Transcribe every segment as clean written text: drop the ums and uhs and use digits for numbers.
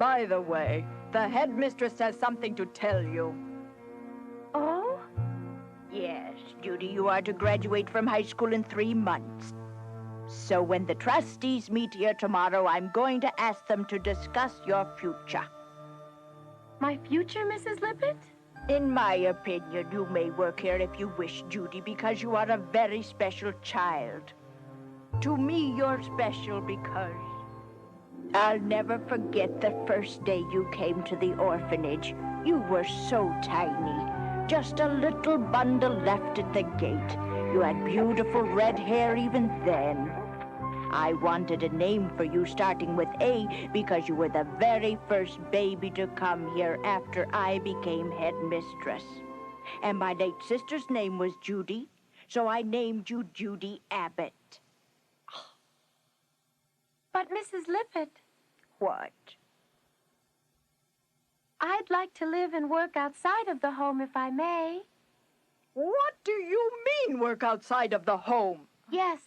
By the way, the headmistress has something to tell you. Oh? Yes, Judy, you are to graduate from high school in 3 months. So when the trustees meet here tomorrow, I'm going to ask them to discuss your future. My future, Mrs. Lippett? In my opinion, you may work here if you wish, Judy, because you are a very special child. To me, you're special because I'll never forget the first day you came to the orphanage. You were so tiny, just a little bundle left at the gate. You had beautiful red hair even then. I wanted a name for you starting with A because you were the very first baby to come here after I became headmistress. And my late sister's name was Judy, so I named you Judy Abbott. But, Mrs. Lippett, What? I'd like to live and work outside of the home if I may. What do you mean, work outside of the home? Yes.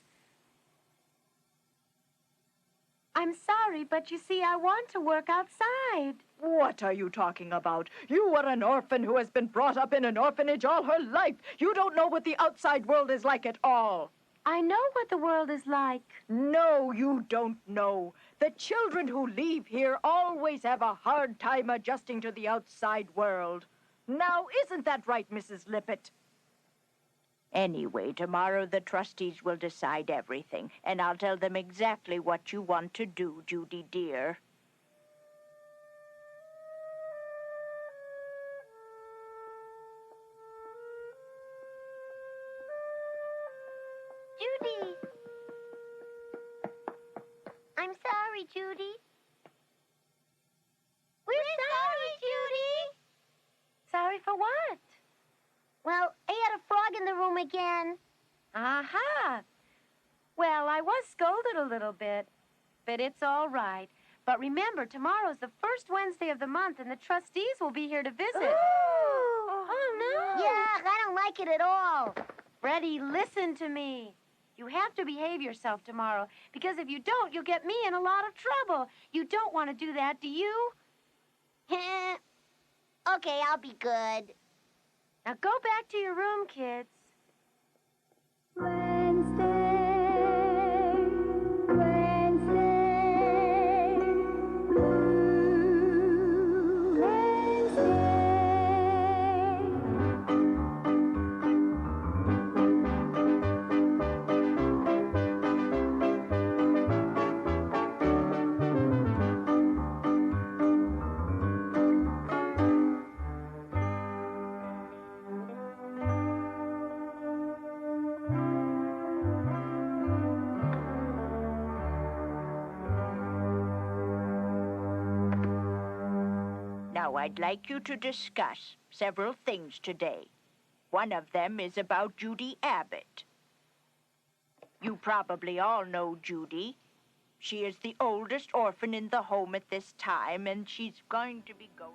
I'm sorry, but you see, I want to work outside. What are you talking about? You are an orphan who has been brought up in an orphanage all her life. You don't know what the outside world is like at all. I know what the world is like. No, you don't know. The children who leave here always have a hard time adjusting to the outside world. Now, isn't that right, Mrs. Lippett? Anyway, tomorrow the trustees will decide everything, and I'll tell them exactly what you want to do, Judy dear. Judy! I'm sorry, Judy. We're sorry, Judy! Sorry for what? Well, I had a frog in the room again. Aha! Well, I was scolded a little bit, but it's all right. But remember, tomorrow's the first Wednesday of the month, and the trustees will be here to visit. Oh, no! Yeah, I don't like it at all. Freddie, listen to me. You have to behave yourself tomorrow, because if you don't, you'll get me in a lot of trouble. You don't want to do that, do you? Okay, I'll be good. Now go back to your room, kids. Now, I'd like you to discuss several things today. One of them is about Judy Abbott. You probably all know Judy. She is the oldest orphan in the home at this time, and she's going to be going...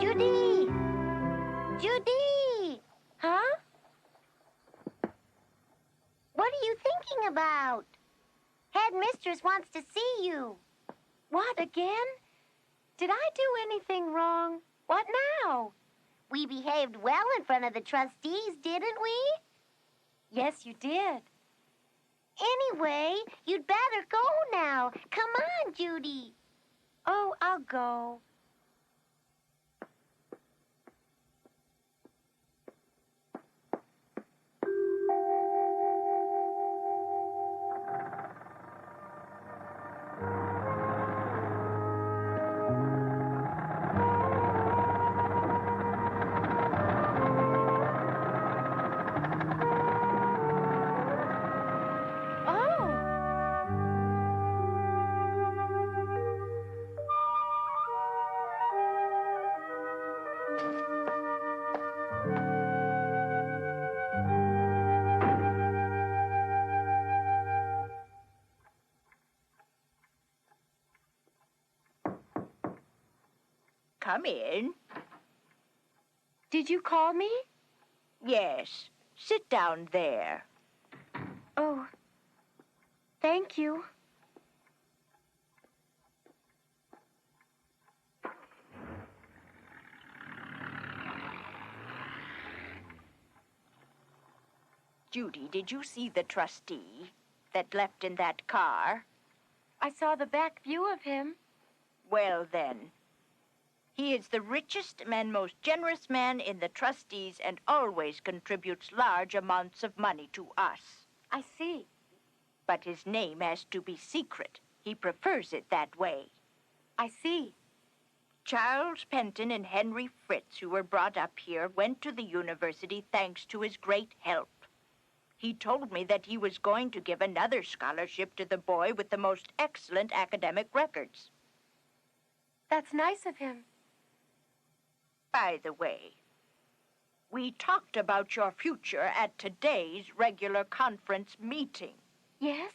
Judy! Judy! Huh? What are you thinking about? Headmistress wants to see you. What, again? Did I do anything wrong? What now? We behaved well in front of the trustees, didn't we? Yes, you did. Anyway, you'd better go now. Come on, Judy. Oh, I'll go. Come in. Did you call me? Yes. Sit down there. Oh, thank you. Judy, did you see the trustee that left in that car? I saw the back view of him. Well, then. He is the richest and most generous man in the trustees and always contributes large amounts of money to us. I see. But his name has to be secret. He prefers it that way. I see. Charles Penton and Henry Fritz, who were brought up here, went to the university thanks to his great help. He told me that he was going to give another scholarship to the boy with the most excellent academic records. That's nice of him. By the way, we talked about your future at today's regular conference meeting. Yes?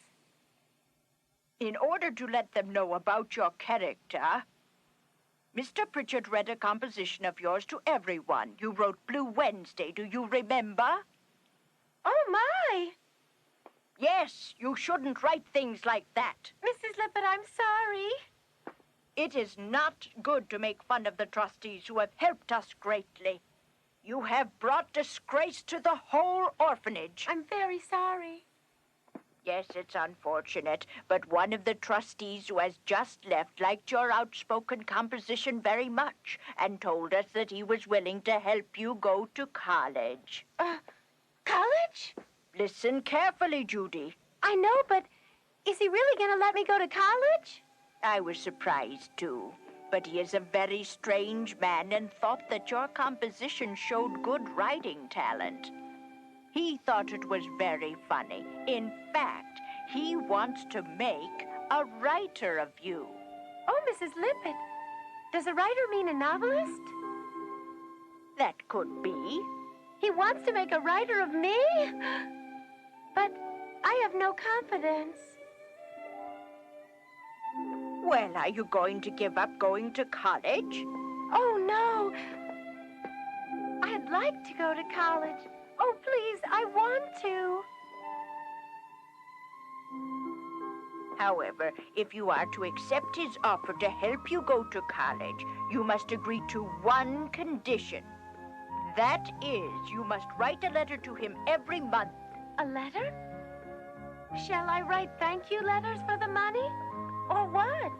In order to let them know about your character, Mr. Pritchard read a composition of yours to everyone. You wrote Blue Wednesday, do you remember? Oh, my! Yes, you shouldn't write things like that. Mrs. Lippett, I'm sorry. It is not good to make fun of the trustees who have helped us greatly. You have brought disgrace to the whole orphanage. I'm very sorry. Yes, it's unfortunate, but one of the trustees who has just left liked your outspoken composition very much and told us that he was willing to help you go to college. College? Listen carefully, Judy. I know, but is he really going to let me go to college? I was surprised, too. But he is a very strange man and thought that your composition showed good writing talent. He thought it was very funny. In fact, he wants to make a writer of you. Oh, Mrs. Lippett, does a writer mean a novelist? That could be. He wants to make a writer of me? But I have no confidence. Well, are you going to give up going to college? Oh, no. I'd like to go to college. Oh, please, I want to. However, if you are to accept his offer to help you go to college, you must agree to one condition. That is, you must write a letter to him every month. A letter? Shall I write thank you letters for the money? Or what?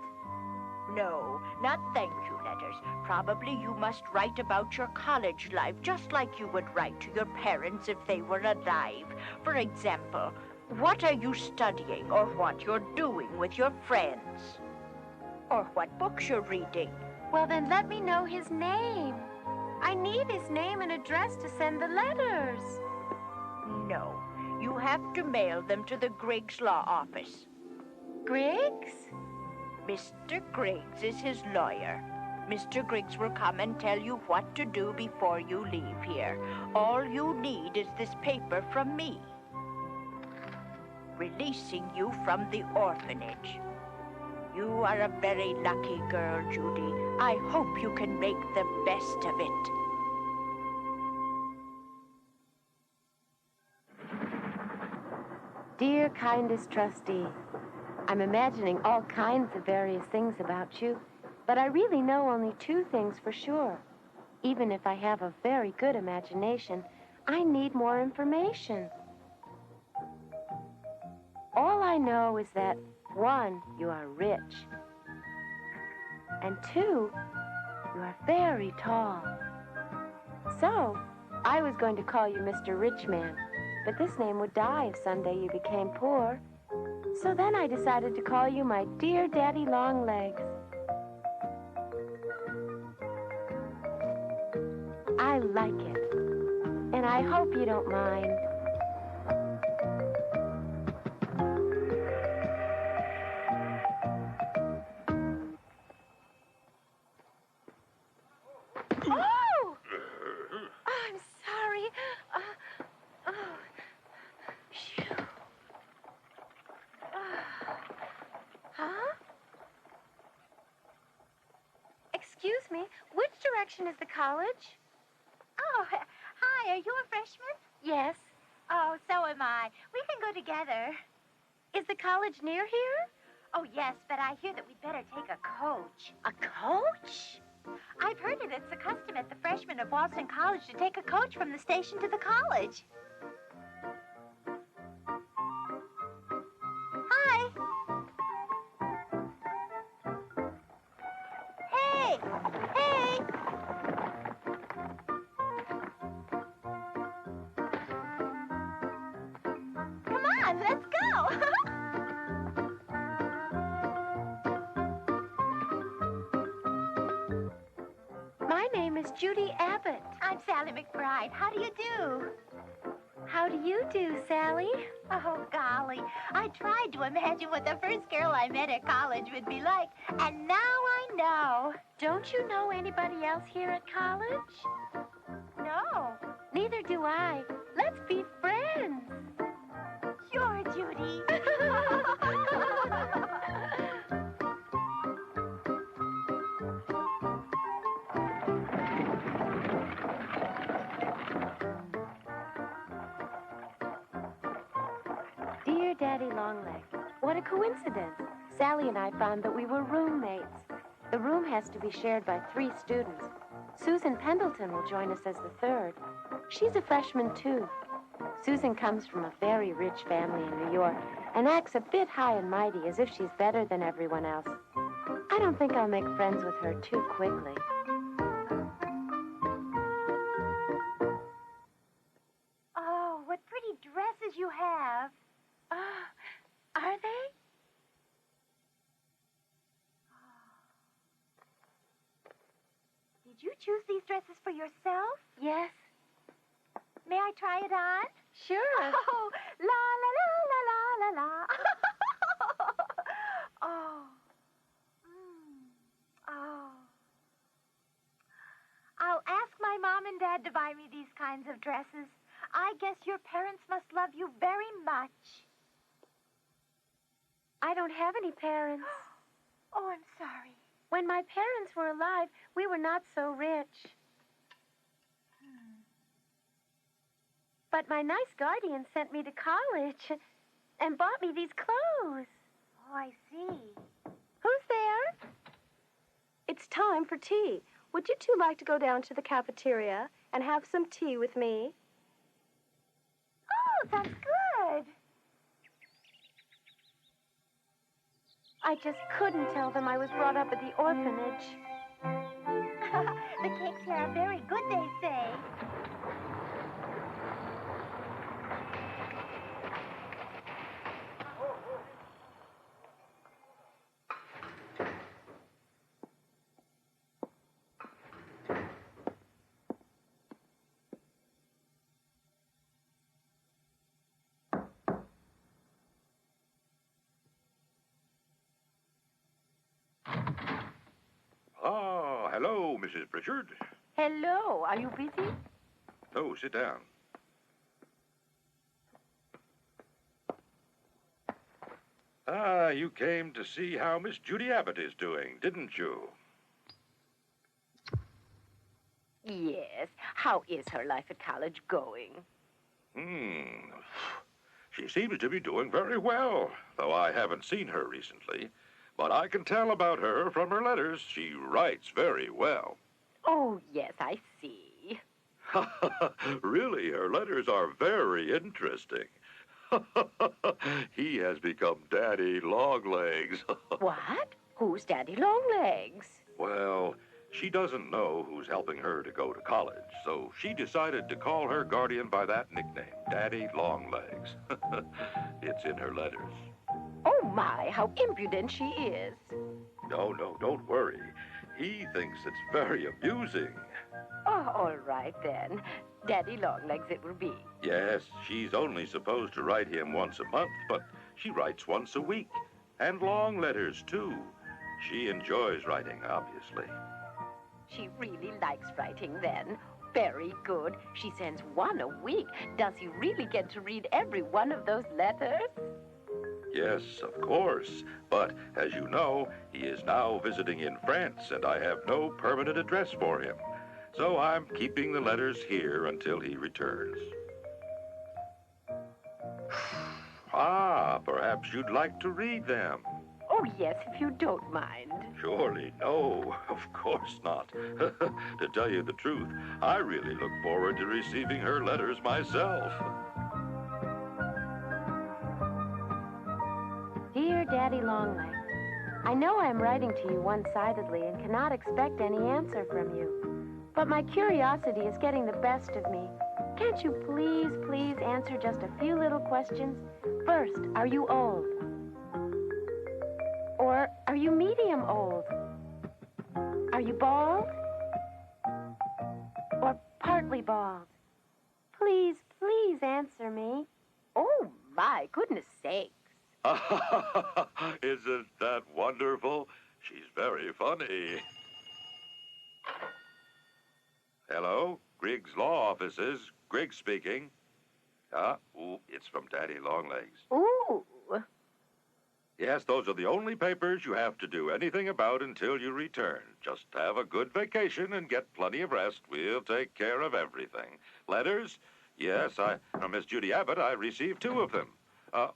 No, not thank you letters. Probably you must write about your college life, just like you would write to your parents if they were alive. For example, what are you studying, or what you're doing with your friends? Or what books you're reading. Well, then let me know his name. I need his name and address to send the letters. No, you have to mail them to the Griggs Law Office. Griggs? Mr. Griggs is his lawyer. Mr. Griggs will come and tell you what to do before you leave here. All you need is this paper from me, releasing you from the orphanage. You are a very lucky girl, Judy. I hope you can make the best of it. Dear, kindest trustee, I'm imagining all kinds of various things about you, but I really know only two things for sure. Even if I have a very good imagination, I need more information. All I know is that, one, you are rich, and two, you are very tall. So, I was going to call you Mr. Richman, but this name would die if someday you became poor. So then I decided to call you my dear Daddy Longlegs. I like it, and I hope you don't mind. Oh! I'm sorry. Phew. Huh? Excuse me, which direction is the college? Oh, hi, are you a freshman? Yes. Oh, so am I. We can go together. Is the college near here? Oh, yes, but I hear that we'd better take a coach. A coach? I've heard that it's a custom at the freshmen of Boston College to take a coach from the station to the college. Hi. Hey! Hey! Come on, let's go! My name is Judy Abbott. I'm Sally McBride. How do you do? How do you do, Sally? Oh, golly. I tried to imagine what the first girl I met at college would be like, and now I know. Don't you know anybody else here at college? No. Neither do I. Let's be friends. Sure, Judy. Dear Daddy Longlegs, what a coincidence. Sally and I found that we were roommates. The room has to be shared by 3 students. Susan Pendleton will join us as the 3rd. She's a freshman, too. Susan comes from a very rich family in New York and acts a bit high and mighty as if she's better than everyone else. I don't think I'll make friends with her too quickly. Oh, what pretty dresses you have. Are they? Did you choose these dresses for yourself? Yes. May I try it on? Sure. Oh, la la la la la la la. Oh. Oh. I'll ask my mom and dad to buy me these kinds of dresses. I guess your parents must love you very much. I don't have any parents. Oh, I'm sorry. When my parents were alive, we were not so rich. But my nice guardian sent me to college and bought me these clothes. Oh, I see. Who's there? It's time for tea. Would you two like to go down to the cafeteria and have some tea with me? Oh, that's good. I just couldn't tell them I was brought up at the orphanage. The cakes here are very good, they say. Ah, hello, Mrs. Pritchard. Hello, are you busy? Oh, sit down. Ah, you came to see how Miss Judy Abbott is doing, didn't you? Yes. How is her life at college going? She seems to be doing very well, though I haven't seen her recently. But I can tell about her from her letters. She writes very well. Oh, yes, I see. Really, her letters are very interesting. He has become Daddy Longlegs. What? Who's Daddy Longlegs? Well, she doesn't know who's helping her to go to college, so she decided to call her guardian by that nickname, Daddy Longlegs. It's in her letters. Oh, my, how impudent she is. No, don't worry. He thinks it's very amusing. Oh, all right, then. Daddy Longlegs it will be. Yes, she's only supposed to write him once a month, but she writes once a week. And long letters, too. She enjoys writing, obviously. She really likes writing, then. Very good. She sends 1 a week. Does he really get to read every one of those letters? Yes, of course. But, as you know, he is now visiting in France, and I have no permanent address for him. So I'm keeping the letters here until he returns. Ah, perhaps you'd like to read them. Oh, yes, if you don't mind. Surely no, of course not. To tell you the truth, I really look forward to receiving her letters myself. Dear Daddy Longlegs, I know I'm writing to you one-sidedly and cannot expect any answer from you. But my curiosity is getting the best of me. Can't you please answer just a few little questions? First, are you old? Or are you medium old? Are you bald? Or partly bald? Please answer me. Oh, my goodness sakes. Isn't that wonderful? She's very funny. Hello, Griggs Law Offices. Griggs speaking. It's from Daddy Longlegs. Ooh. Yes, those are the only papers you have to do anything about until you return. Just have a good vacation and get plenty of rest. We'll take care of everything. Letters? Yes, from Miss Judy Abbott, I received 2 of them.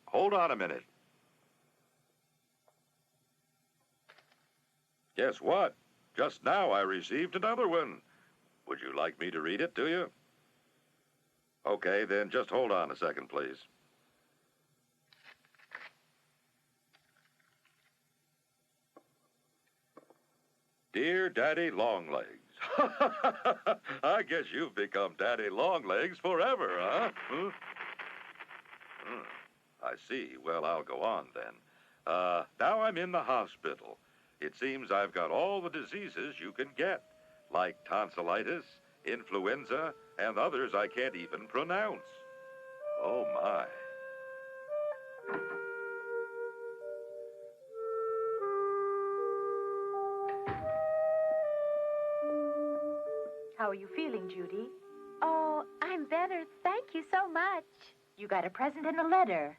Hold on a minute. Guess what? Just now I received another one. Would you like me to read it to you? Okay, then just hold on a second, please. Dear Daddy Longlegs. I guess you've become Daddy Longlegs forever, huh? I see. Well, I'll go on then. Now I'm in the hospital. It seems I've got all the diseases you can get, like tonsillitis, influenza, and others I can't even pronounce. Oh, my. How are you feeling, Judy? Oh, I'm better. Thank you so much. You got a present and a letter.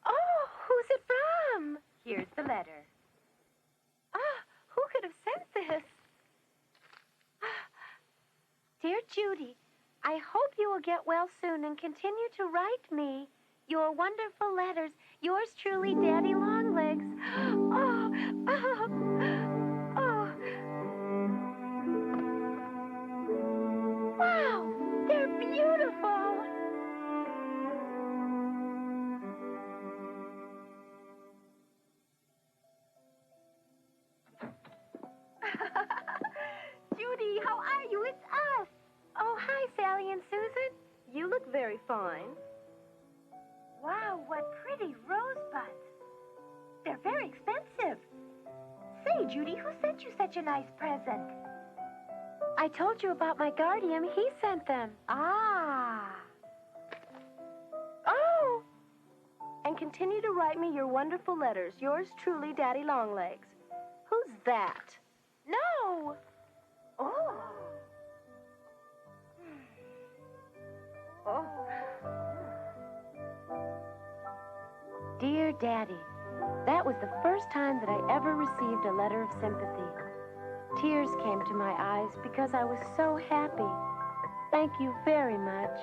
Oh, who's it from? Here's the letter. Ah, who could have sent this? Dear Judy, I hope you will get well soon and continue to write me your wonderful letters. Yours truly, Daddy Longlegs. Oh. Wow, they're beautiful. Judy, how are you? It's us. Oh, hi, Sally and Susan. You look very fine. Wow, what pretty rosebuds. They're very expensive. Say, Judy, who sent you such a nice present? I told you about my guardian. He sent them. Ah. Oh! And continue to write me your wonderful letters. Yours truly, Daddy Longlegs. Who's that? No. Oh. Oh. Dear Daddy, that was the first time that I ever received a letter of sympathy. Tears came to my eyes because I was so happy. Thank you very much.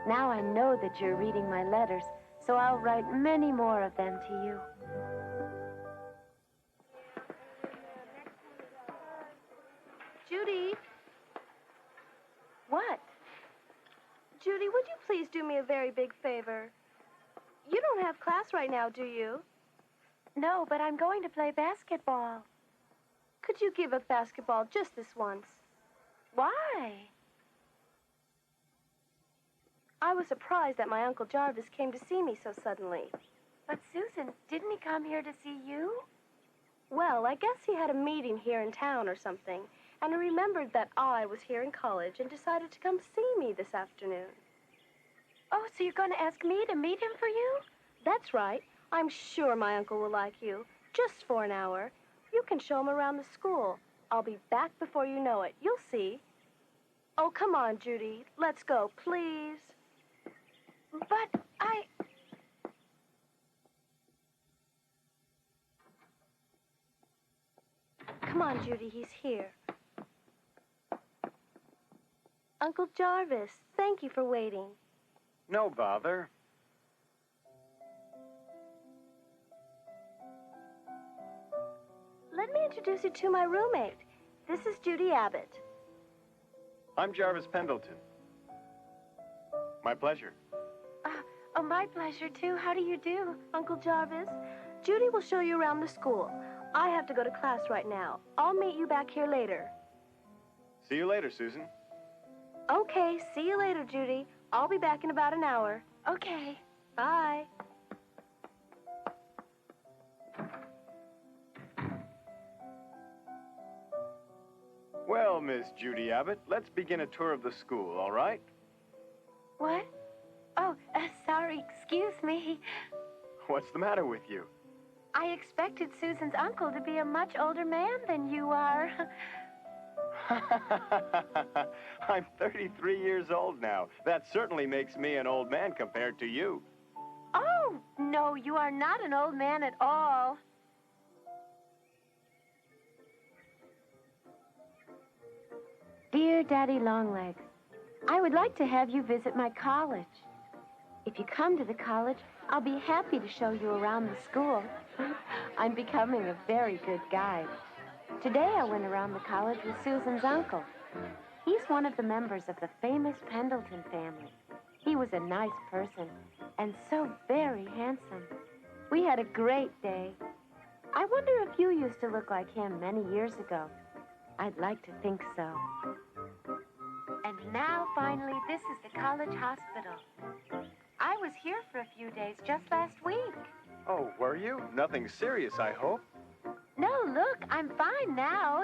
Now I know that you're reading my letters, so I'll write many more of them to you. Judy? What? Judy, would you please do me a very big favor? You don't have class right now, do you? No, but I'm going to play basketball. Could you give up basketball just this once? Why? I was surprised that my Uncle Jarvis came to see me so suddenly. But Susan, didn't he come here to see you? Well, I guess he had a meeting here in town or something, and he remembered that I was here in college and decided to come see me this afternoon. Oh, so you're going to ask me to meet him for you? That's right. I'm sure my uncle will like you. Just for an hour. You can show him around the school. I'll be back before you know it. You'll see. Oh, come on, Judy. Let's go, please. But on, Judy, he's here. Uncle Jarvis, thank you for waiting. No bother. Let me introduce you to my roommate. This is Judy Abbott. I'm Jervis Pendleton. My pleasure. Oh, my pleasure, too. How do you do? Uncle Jarvis, Judy will show you around the school. I have to go to class right now. I'll meet you back here later. See you later, Susan. Okay, see you later, Judy. I'll be back in about an hour. Okay. Bye. Well, Miss Judy Abbott, let's begin a tour of the school, all right? What? Oh, sorry. Excuse me. What's the matter with you? I expected Susan's uncle to be a much older man than you are. I'm 33 years old now. That certainly makes me an old man compared to you. Oh, no, you are not an old man at all. Dear Daddy Longlegs, I would like to have you visit my college. If you come to the college, I'll be happy to show you around the school. I'm becoming a very good guide. Today I went around the college with Susan's uncle. He's one of the members of the famous Pendleton family. He was a nice person and so very handsome. We had a great day. I wonder if you used to look like him many years ago. I'd like to think so. And now, finally, this is the college hospital. I was here for a few days just last week. Oh, were you? Nothing serious, I hope. No, look, I'm fine now.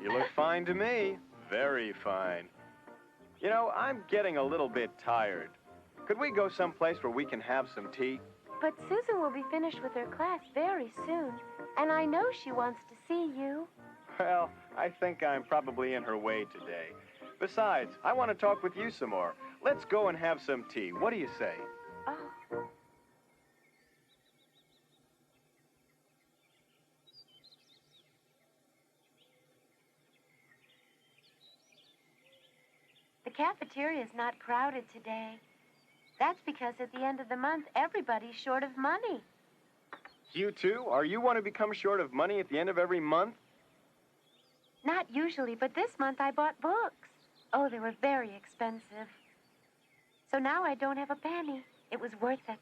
You look fine to me. Very fine. You know, I'm getting a little bit tired. Could we go someplace where we can have some tea? But Susan will be finished with her class very soon, and I know she wants to see you. Well, I think I'm probably in her way today. Besides, I want to talk with you some more. Let's go and have some tea. What do you say? Oh. The cafeteria is not crowded today. That's because at the end of the month, everybody's short of money. You too? Are you want to become short of money at the end of every month? Not usually, but this month I bought books. Oh, they were very expensive. So now I don't have a penny. It was worth it.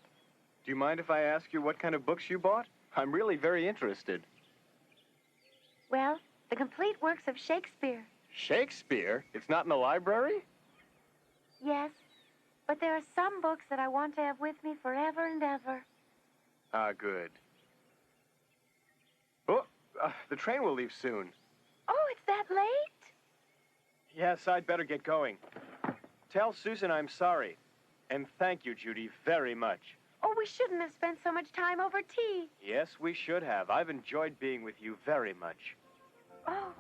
Do you mind if I ask you what kind of books you bought? I'm really very interested. Well, the complete works of Shakespeare. Shakespeare? It's not in the library? Yes, but there are some books that I want to have with me forever and ever. Ah, good. Oh, the train will leave soon. Oh, it's that late? Yes, I'd better get going. Tell Susan I'm sorry. And thank you, Judy, very much. Oh, we shouldn't have spent so much time over tea. Yes, we should have. I've enjoyed being with you very much. Oh.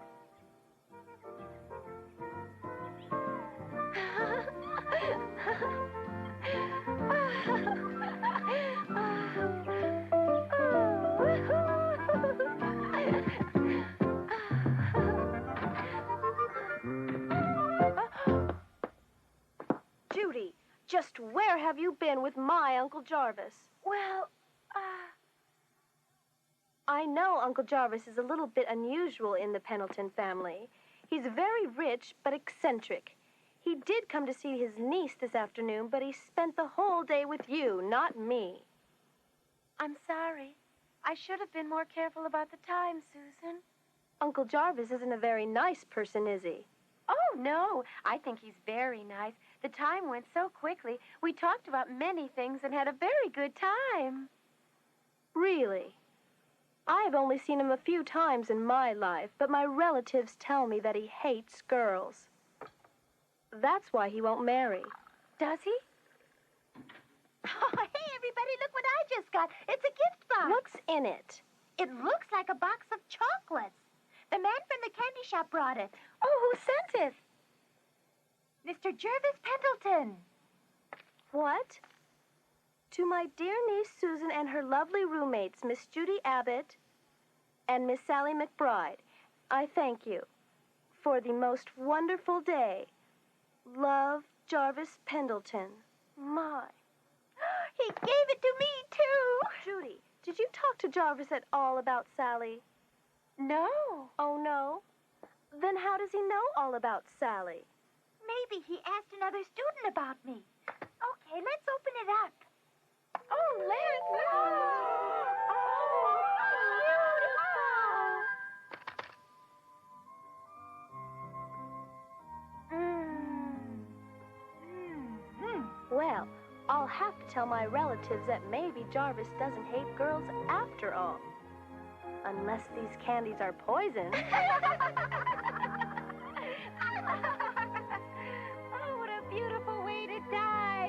Judy, just where have you been with my Uncle Jarvis? Well, I know Uncle Jarvis is a little bit unusual in the Pendleton family. He's very rich, but eccentric. He did come to see his niece this afternoon, but he spent the whole day with you, not me. I'm sorry. I should have been more careful about the time, Susan. Uncle Jarvis isn't a very nice person, is he? Oh, no. I think he's very nice. The time went so quickly. We talked about many things and had a very good time. Really? I have only seen him a few times in my life, but my relatives tell me that he hates girls. That's why he won't marry. Does he? Oh, hey, everybody, look what I just got. It's a gift box. What's in it? It looks like a box of chocolates. The man from the candy shop brought it. Oh, who sent it? Mr. Jervis Pendleton. What? To my dear niece Susan and her lovely roommates, Miss Judy Abbott and Miss Sally McBride. I thank you for the most wonderful day. Love, Jervis Pendleton. My. He gave it to me, too. Judy, did you talk to Jervis at all about Sally? No. Oh, no? Then how does he know all about Sally? Maybe he asked another student about me. Okay, let's open it up. Oh, let's go. Well, I'll have to tell my relatives that maybe Jervis doesn't hate girls after all. Unless these candies are poison. Oh, what a beautiful way to die.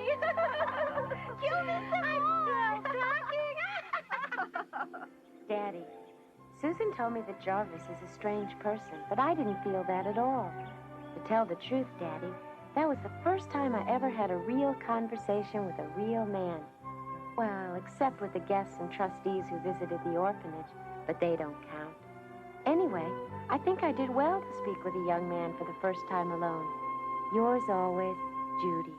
Kill me some more. Daddy, Susan told me that Jervis is a strange person, but I didn't feel that at all. To tell the truth, Daddy, that was the first time I ever had a real conversation with a real man. Well, except with the guests and trustees who visited the orphanage, but they don't count. Anyway, I think I did well to speak with a young man for the first time alone. Yours always, Judy.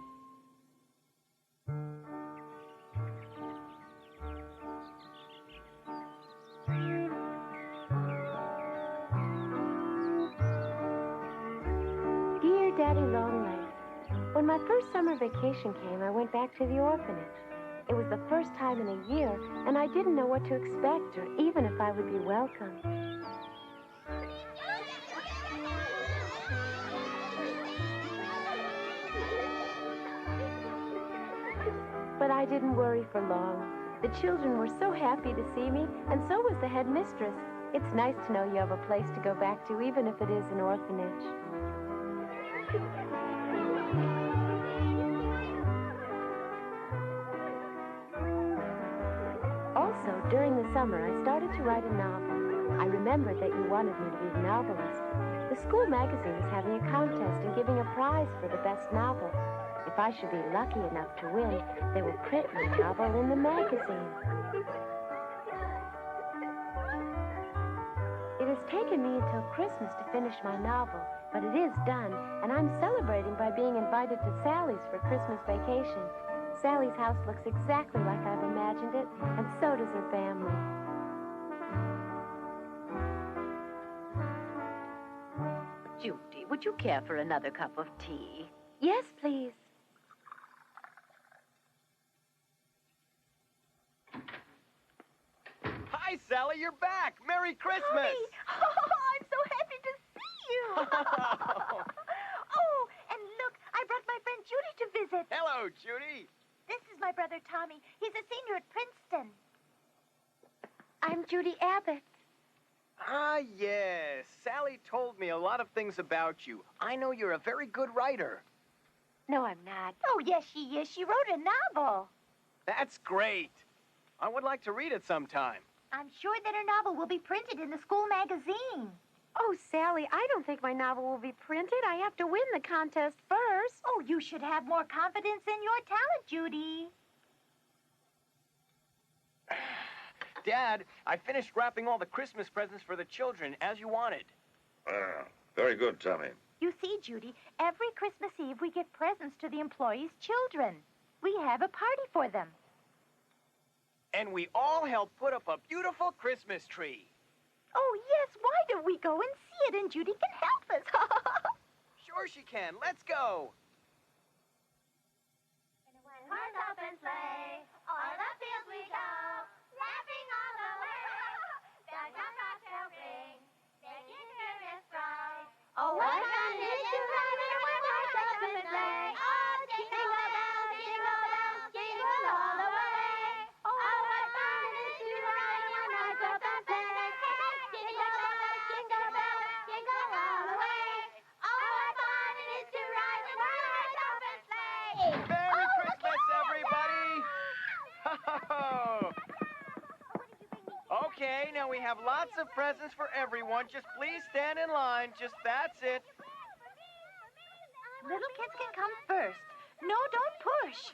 Dear Daddy Longlegs, when my first summer vacation came, I went back to the orphanage. It was the first time in a year, and I didn't know what to expect or even if I would be welcome. But I didn't worry for long. The children were so happy to see me, and so was the headmistress. It's nice to know you have a place to go back to, even if it is an orphanage. Also, during the summer, I started to write a novel. I remembered that you wanted me to be a novelist. The school magazine is having a contest and giving a prize for the best novel. If I should be lucky enough to win, they will print my novel in the magazine. It has taken me until Christmas to finish my novel, but it is done, and I'm celebrating by being invited to Sally's for Christmas vacation. Sally's house looks exactly like I've imagined it, and so does her family. Judy, would you care for another cup of tea? Yes, please. Hi, Sally, you're back. Merry Christmas. Tommy. Oh, I'm so happy to see you. Oh, and look, I brought my friend Judy to visit. Hello, Judy. This is my brother Tommy. He's a senior at Princeton. I'm Judy Abbott. Ah, yes. Sally told me a lot of things about you. I know you're a very good writer. No, I'm not. Oh, yes, she is. She wrote a novel. That's great. I would like to read it sometime. I'm sure that her novel will be printed in the school magazine. Oh, Sally, I don't think my novel will be printed. I have to win the contest first. Oh, you should have more confidence in your talent, Judy. Dad, I finished wrapping all the Christmas presents for the children as you wanted. Very good, Tommy. You see, Judy, every Christmas Eve we give presents to the employees' children. We have a party for them. And we all help put up a beautiful Christmas tree. Oh, yes, why don't we go and see it, and Judy can help us. Sure she can. Let's go. Horse open sleigh, o'er the fields we go, laughing all the way. Bells on bobtail ring, making spirits bright. Oh, what fun it is to ride in a one-horse open sleigh! Oh, jingle bells, jingle all the way. Oh, what fun it is to ride in a one-horse open sleigh! Jingle bells, jingle all the way. Oh, what fun it is to ride in a one-horse open sleigh! Merry Christmas, everybody! Ho-ho-ho! Okay, now we have lots of presents for everyone. Just please stand in line. Just that's it. Little kids can come first. No, don't push.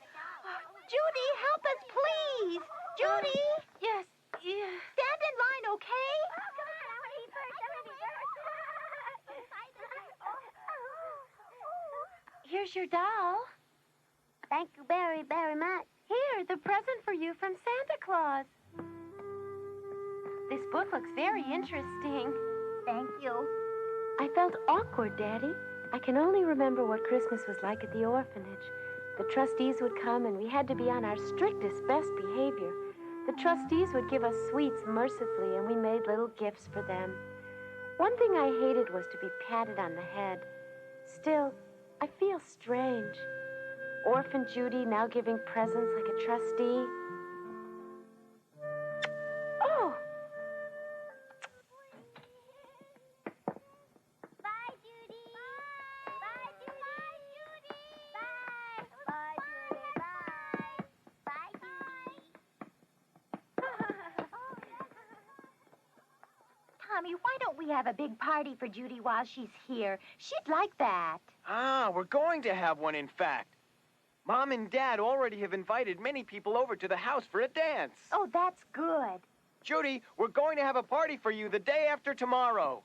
Judy, help us, please. Judy! Yes, yeah. Stand in line, okay? here's your doll. Thank you very, very much. Here, the present for you from Santa Claus. This book looks very interesting. Thank you. I felt awkward, Daddy. I can only remember what Christmas was like at the orphanage. The trustees would come, and we had to be on our strictest best behavior. The trustees would give us sweets mercifully, and we made little gifts for them. One thing I hated was to be patted on the head. Still, I feel strange. Orphan Judy now giving presents like a trustee. Oh! Bye, Judy. Bye, Judy. Bye. Bye, Judy. Bye. Bye, Judy. Tommy, why don't we have a big party for Judy while she's here? She'd like that. Ah, we're going to have one, in fact. Mom and Dad already have invited many people over to the house for a dance. Oh, that's good. Judy, we're going to have a party for you the day after tomorrow.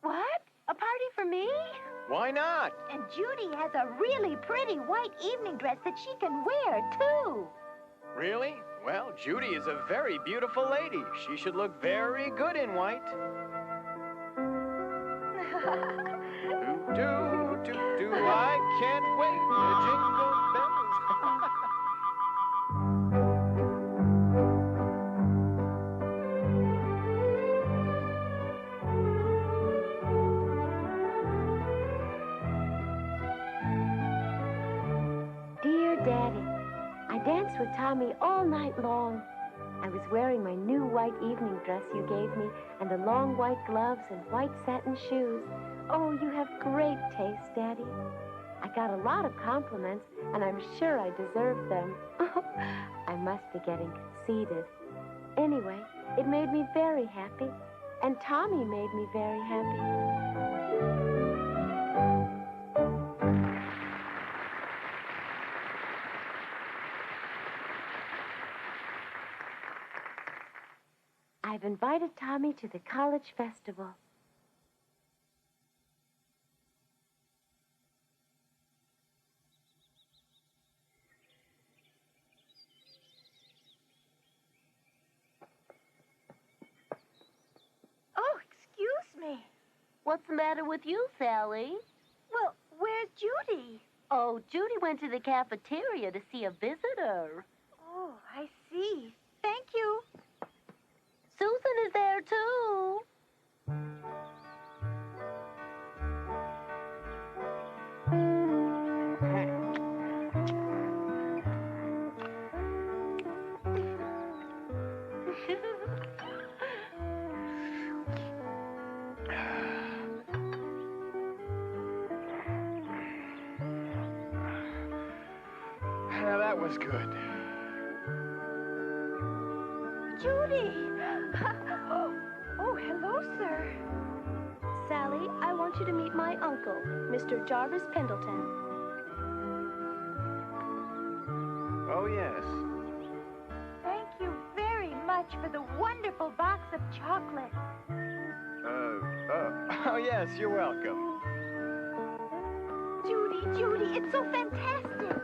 What? A party for me? Why not? And Judy has a really pretty white evening dress that she can wear, too. Really? Well, Judy is a very beautiful lady. She should look very good in white. Do, I can't wait to jingle bells. Dear Daddy, I danced with Tommy all night long. I was wearing my new white evening dress you gave me, and the long white gloves and white satin shoes. Oh, you have great taste, Daddy. I got a lot of compliments, and I'm sure I deserved them. I must be getting conceited. Anyway, it made me very happy, and Tommy made me very happy. I've invited Tommy to the college festival. Oh, excuse me. What's the matter with you, Sally? Well, where's Judy? Oh, Judy went to the cafeteria to see a visitor. Oh, I see. Thank you. Susan is there, too. Now, that was good. Judy! Oh, hello, sir. Sally, I want you to meet my uncle, Mr. Jarvis Pendleton. Oh, yes. Thank you very much for the wonderful box of chocolates. Oh, yes, you're welcome. Judy, it's so fantastic.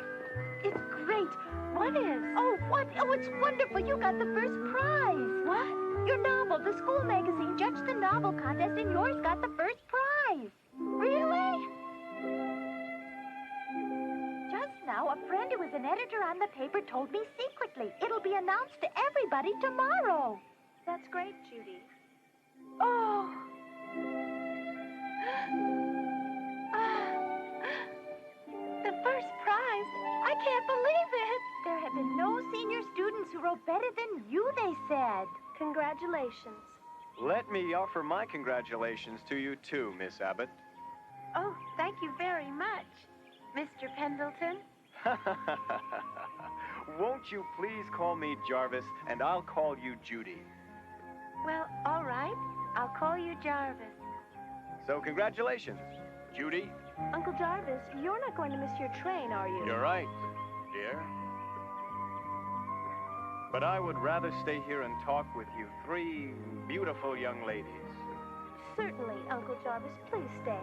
It's great. What is? Oh, it's wonderful. You got the first prize. What? Your novel, the school magazine, judged the novel contest, and yours got the first prize. Really? Just now, a friend who is an editor on the paper told me secretly. It'll be announced to everybody tomorrow. That's great, Judy. Oh. The first prize? I can't believe it. There have been no senior students who wrote better than you, they said. Congratulations. Let me offer my congratulations to you, too, Miss Abbott. Oh, thank you very much, Mr. Pendleton. Won't you please call me Jarvis, and I'll call you Judy. Well, all right. I'll call you Jarvis. So congratulations, Judy. Uncle Jarvis, you're not going to miss your train, are you? You're right, dear. But I would rather stay here and talk with you three beautiful young ladies. Certainly, Uncle Jarvis. Please stay.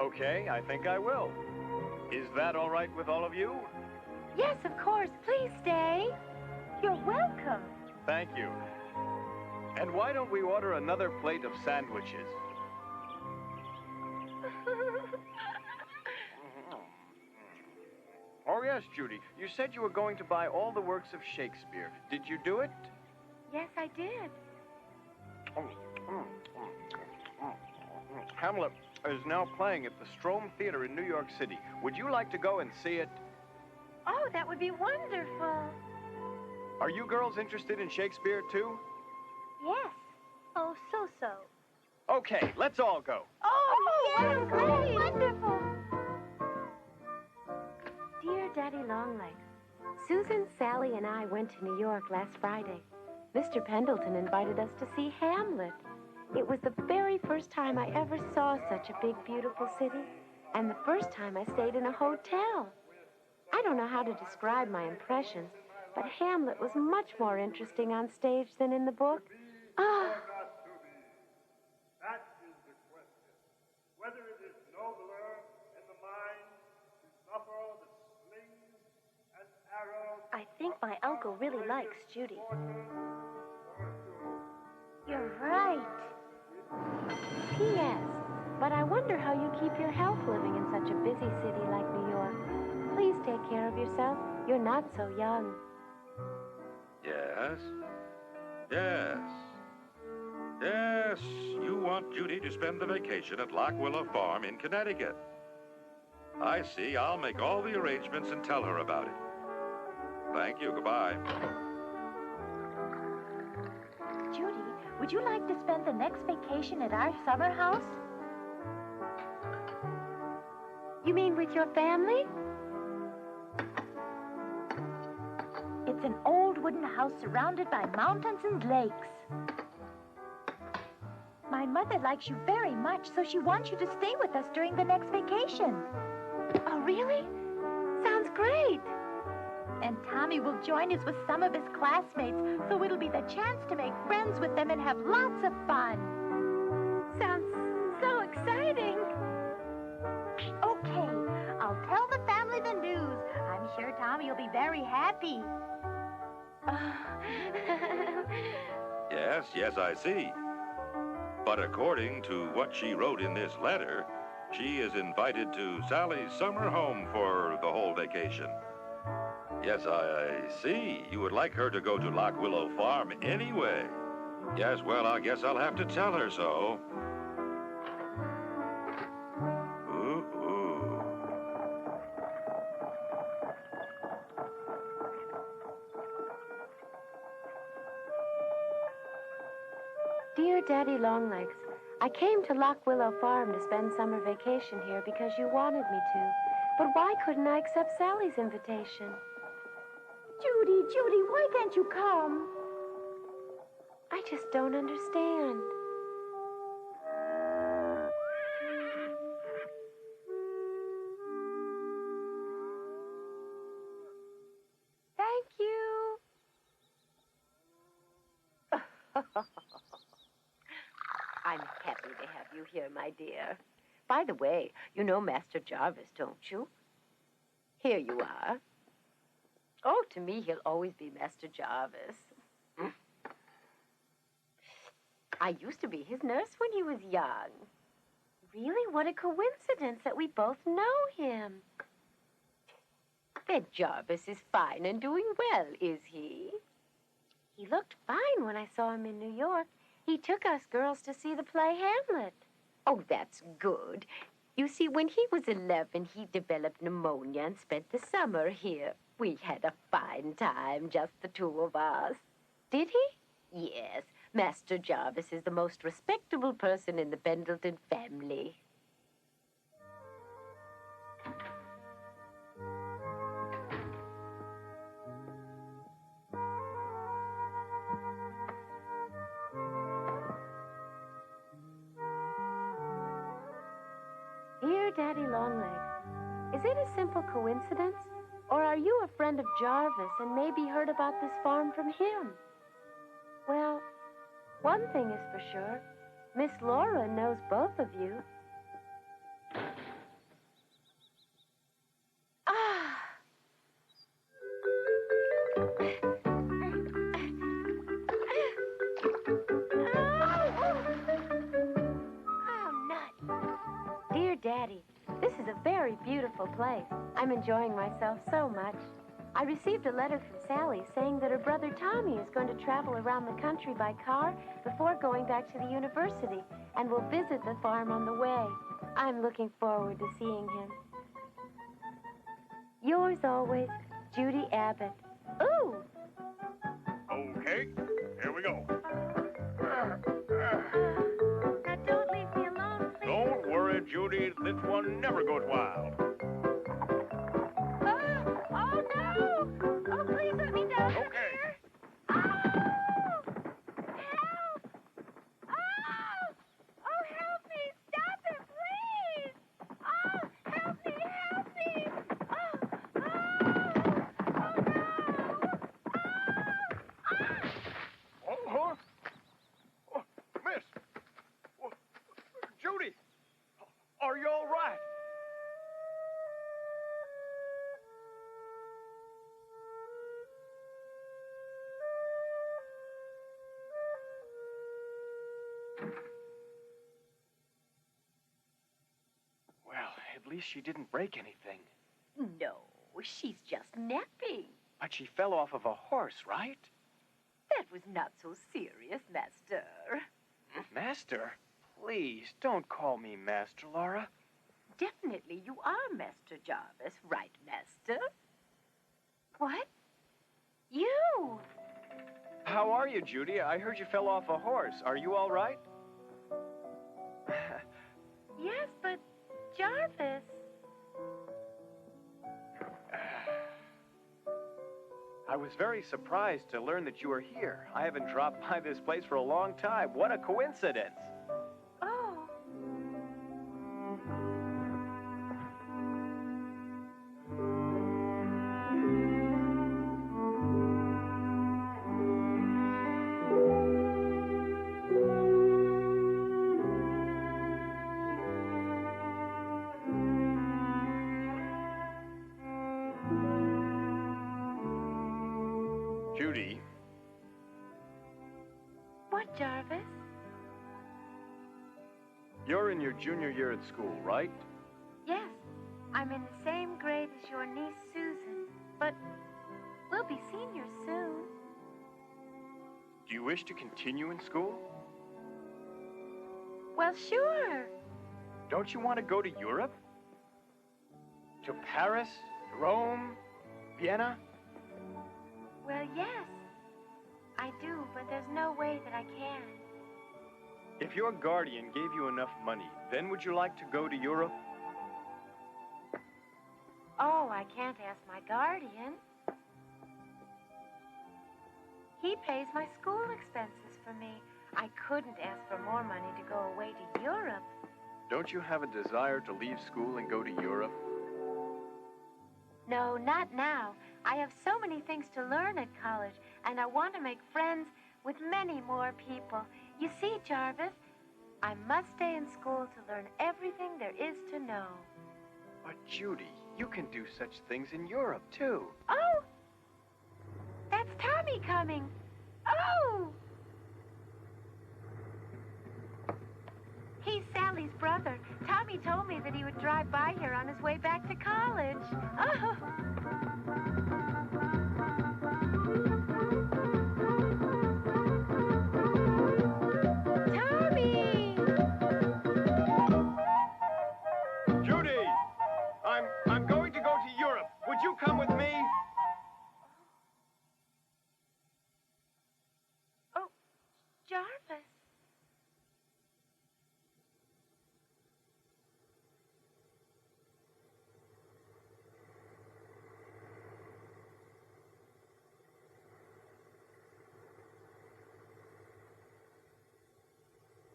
Okay, I think I will. Is that all right with all of you? Yes, of course. Please stay. You're welcome. Thank you. And why don't we order another plate of sandwiches? Oh, yes, Judy. You said you were going to buy all the works of Shakespeare. Did you do it? Yes, I did. Hamlet is now playing at the Strome Theater in New York City. Would you like to go and see it? Oh, that would be wonderful. Are you girls interested in Shakespeare, too? Yes. Oh, so-so. Okay, let's all go. Oh, yes, yes, great. wonderful. Dear Daddy Longlegs, Susan, Sally, and I went to New York last Friday. Mr. Pendleton invited us to see Hamlet. It was the very first time I ever saw such a big, beautiful city, and the first time I stayed in a hotel. I don't know how to describe my impressions, but Hamlet was much more interesting on stage than in the book. Ah, That is the question. Whether it is nobler in the mind to suffer the slings and arrows I think my uncle really likes Judy. You're right. P.S. But I wonder how you keep your health living in such a busy city like New York. Please take care of yourself. You're not so young. Yes? Yes. Yes, you want Judy to spend the vacation at Lock Willow Farm in Connecticut. I see. I'll make all the arrangements and tell her about it. Thank you. Goodbye. Judy, would you like to spend the next vacation at our summer house? You mean with your family? It's an old wooden house surrounded by mountains and lakes. My mother likes you very much, so she wants you to stay with us during the next vacation. Oh, really? Sounds great. And Tommy will join us with some of his classmates, so it'll be the chance to make friends with them and have lots of fun. Sounds so exciting. Okay, I'll tell the family the news. I'm sure Tommy will be very happy. Yes, yes, I see. But according to what she wrote in this letter, she is invited to Sally's summer home for the whole vacation. Yes, I see. You would like her to go to Lock Willow Farm anyway. Yes, well, I guess I'll have to tell her so. Ooh. Dear Daddy Longlegs, I came to Lock Willow Farm to spend summer vacation here because you wanted me to. But why couldn't I accept Sally's invitation? Judy, why can't you come? I just don't understand. Thank you. I'm happy to have you here, my dear. By the way, you know Master Jarvis, don't you? Here you are. Oh, to me, he'll always be Master Jarvis. I used to be his nurse when he was young. Really? What a coincidence that we both know him. That Jarvis is fine and doing well, is he? He looked fine when I saw him in New York. He took us girls to see the play Hamlet. Oh, that's good. You see, when he was 11, he developed pneumonia and spent the summer here. We had a fine time, just the two of us. Did he? Yes. Master Jarvis is the most respectable person in the Pendleton family. Dear Daddy Longlegs, is it a simple coincidence? Or are you a friend of Jarvis and maybe heard about this farm from him? Well, one thing is for sure. Miss Laura knows both of you. wonderful place. I'm enjoying myself so much. I received a letter from Sally saying that her brother Tommy is going to travel around the country by car before going back to the university and will visit the farm on the way. I'm looking forward to seeing him. Yours always, Judy Abbott. Ooh! Okay, here we go. Now don't leave me alone, please. Don't worry, Judy. This one never goes wild. Oh, no! Oh, please let me down from Okay. here. Oh! Help! Oh! Oh, help me! Stop it, please! Oh, help me! Help me! Oh! Oh! Oh, no! Oh, huh? Oh, miss! Oh, Judy! Are you all right? Well, at least she didn't break anything. No, she's just napping. But she fell off of a horse, right? That was not so serious, Master. Master? Please, don't call me Master, Laura. Definitely you are Master Jarvis, right, Master? What? You! How are you, Judy? I heard you fell off a horse. Are you all right? Yes, but Jarvis. I was very surprised to learn that you were here. I haven't dropped by this place for a long time. What a coincidence. Oh. Judy, What, Jarvis? you're in your junior year at school, right? Yes, I'm in the same grade as your niece Susan, but we'll be seniors soon. Do you wish to continue in school? Well, sure. Don't you want to go to Europe? To Paris, Rome, Vienna? Well, yes, I do, but there's no way that I can. If your guardian gave you enough money, then would you like to go to Europe? Oh, I can't ask my guardian. He pays my school expenses for me. I couldn't ask for more money to go away to Europe. Don't you have a desire to leave school and go to Europe? No, not now. I have so many things to learn at college, and I want to make friends with many more people. You see, Jarvis, I must stay in school to learn everything there is to know. But Judy, you can do such things in Europe, too. Oh! That's Tommy coming. Oh! He's Sally's brother. Tommy told me that he would drive by here on his way back to college. Oh! Tommy! Judy! I'm going to go to Europe. Would you come with me? Oh, Jarvis.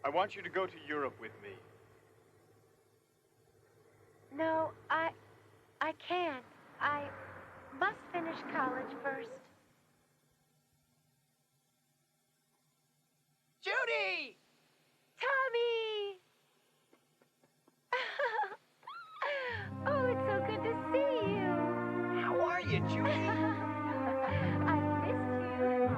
I want you to go to Europe with me. No, I can't. I must finish college first. Judy! Tommy! Oh, it's so good to see you. How are you, Judy? I missed you.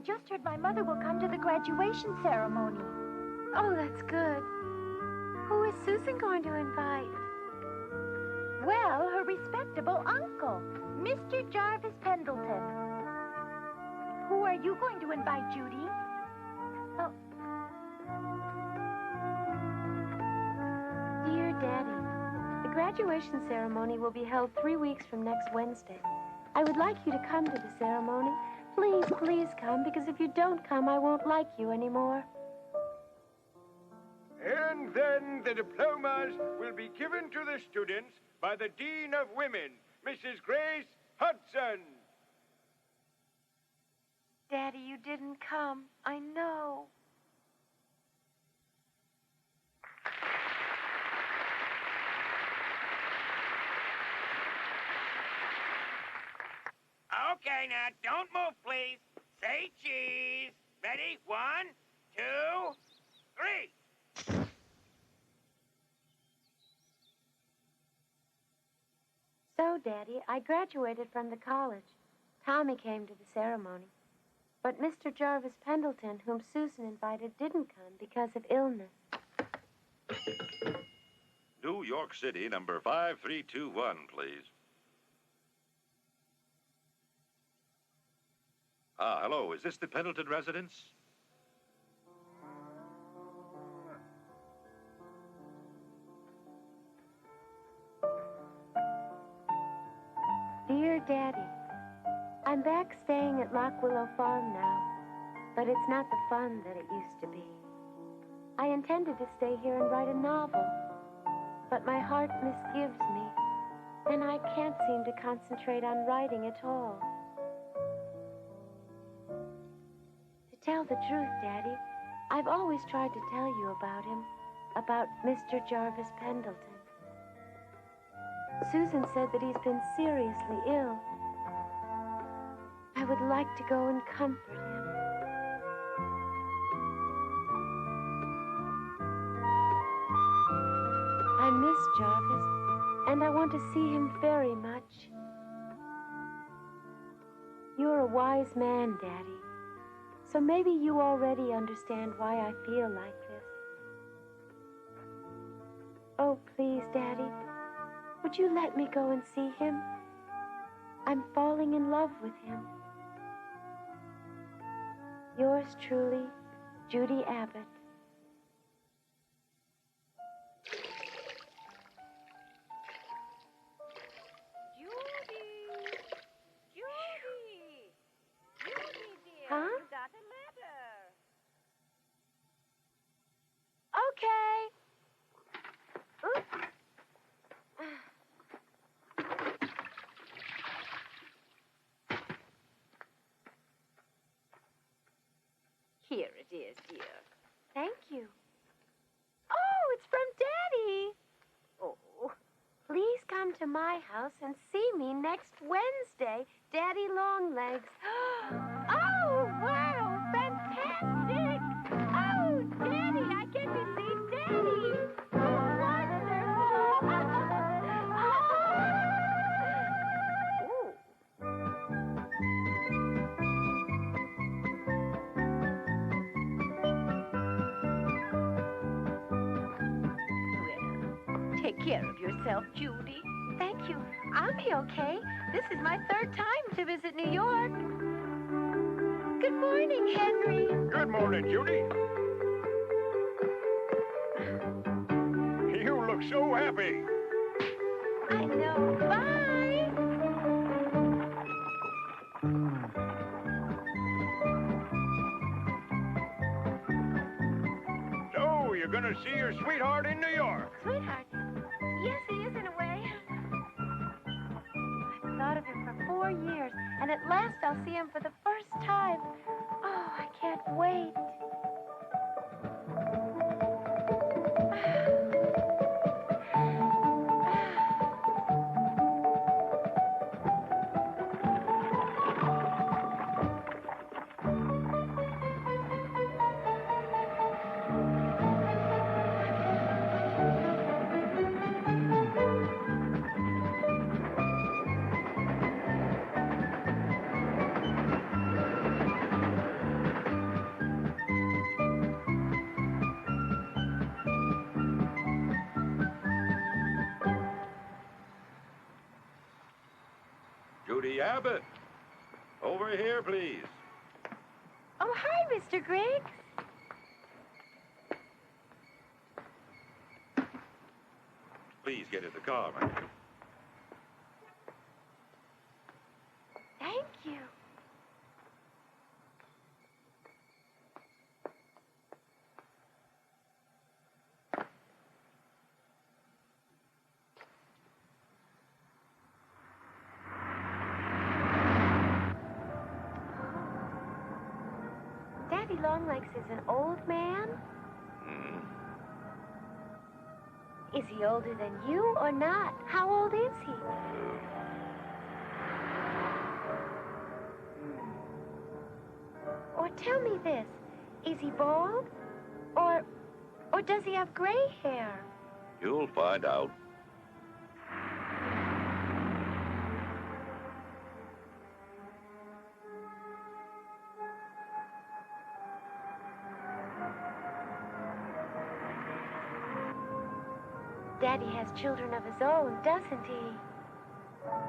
just heard my mother will come to the graduation ceremony. Oh, that's good. Who is Susan going to invite? Well, her respectable uncle, Mr. Jervis Pendleton. Who are you going to invite, Judy? Oh. Dear Daddy, the graduation ceremony will be held 3 weeks from next Wednesday. I would like you to come to the ceremony. Please, please come, because if you don't come, I won't like you anymore. And then the diplomas will be given to the students by the Dean of Women, Mrs. Grace Hudson. Daddy, you didn't come. I know. Okay, now, don't move, please. Say cheese. Ready? 1, 2, 3. So, Daddy, I graduated from the college. Tommy came to the ceremony. But Mr. Jervis Pendleton, whom Susan invited, didn't come because of illness. New York City, number 5321, please. Ah, hello. Is this the Pendleton residence? Dear Daddy, I'm back staying at Lock Willow Farm now, but it's not the fun that it used to be. I intended to stay here and write a novel, but my heart misgives me, and I can't seem to concentrate on writing at all. To tell the truth, Daddy, I've always tried to tell you about him, about Mr. Jervis Pendleton. Susan said that he's been seriously ill. I would like to go and comfort him. I miss Jarvis, and I want to see him very much. You're a wise man, Daddy, so maybe you already understand why I feel like this. Oh, please, Daddy, would you let me go and see him? I'm falling in love with him. Yours truly, Judy Abbott. Judy, dear, Huh? you got a letter. Okay. Oops. Here it is, dear. Thank you. Oh, it's from Daddy. Oh, Please come to my house and see me next Wednesday, Daddy Longlegs. Oh, wow, fantastic! Oh, Daddy, I get to see Daddy. Oh, wonderful! well, take care of yourself, Judy. Thank you. I'll be okay. This is my 3rd time to visit New York. Good morning, Henry. Good morning, Judy. You look so happy. I know. Bye. So, you're gonna see your sweetheart in New York. Sweetheart. Yes, he is in a way. I've thought of him for 4 years, and at last I'll see him for the first time. Oh, I can't wait. Judy Abbott. Over here, please. Oh, hi, Mr. Griggs. Please get in the car, my dear. Thank you. Daddy Longlegs is an old man? Hmm. Is he older than you or not? How old is he? Or tell me this, is he bald? Or does he have gray hair? You'll find out. Daddy has children of his own, doesn't he?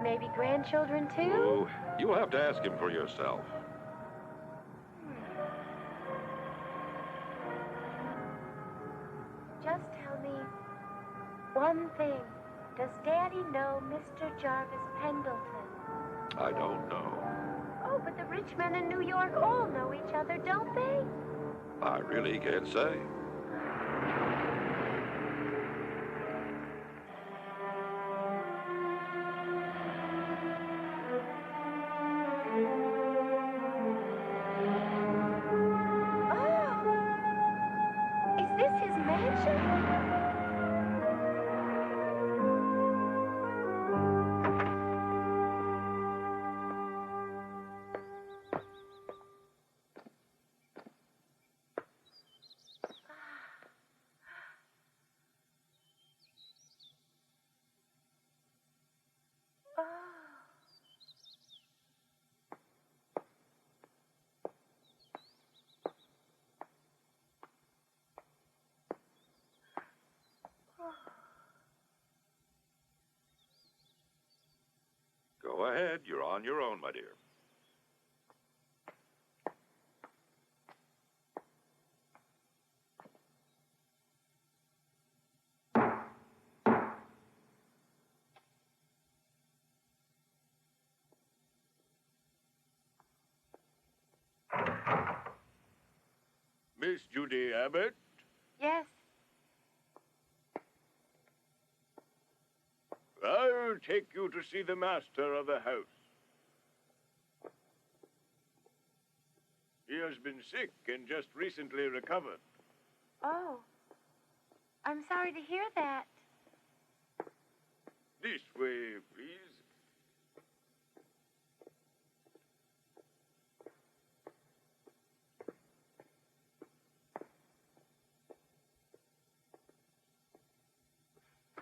Maybe grandchildren too? Oh, you'll have to ask him for yourself. Just tell me one thing. Does Daddy know Mr. Jarvis Pendleton? I don't know. Oh, but the rich men in New York all know each other, don't they? I really can't say. Is this his mansion? Go ahead. You're on your own, my dear. Miss Judy Abbott? Yes. I'll take you to see the master of the house. He has been sick and just recently recovered. Oh. I'm sorry to hear that. This way, please.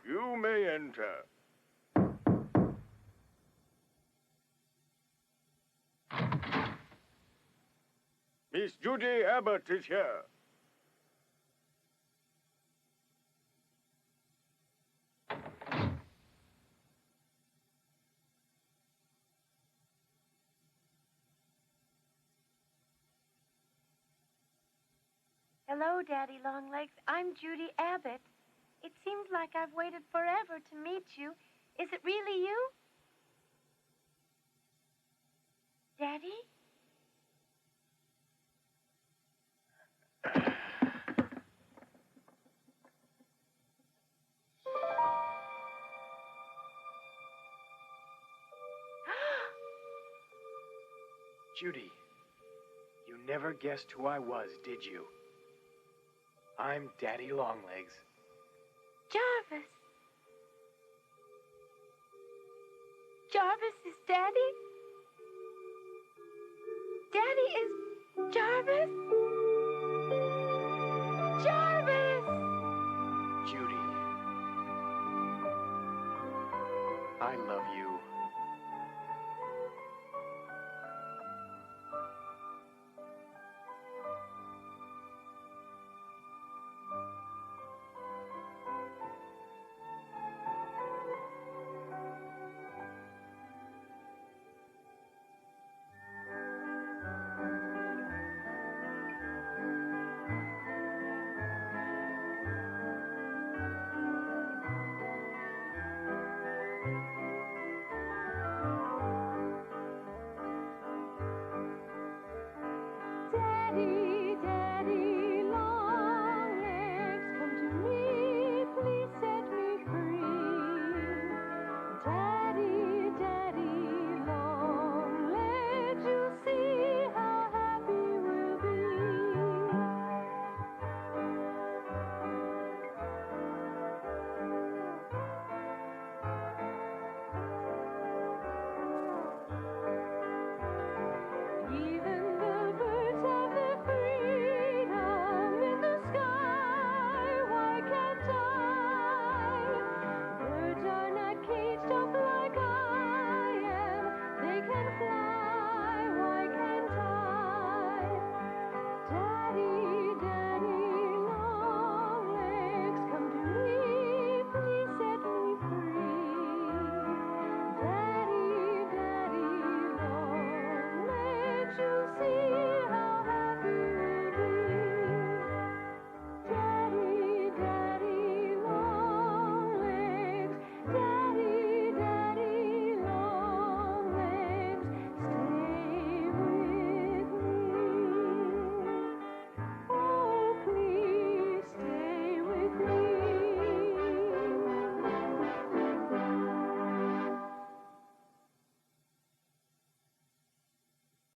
You may enter. Miss Judy Abbott is here. Hello, Daddy Longlegs. I'm Judy Abbott. It seems like I've waited forever to meet you. Is it really you? Daddy? Judy, you never guessed who I was, did you? I'm Daddy Longlegs. Jarvis. Jarvis is Daddy? Daddy is Jarvis? Jarvis! Judy, I love you.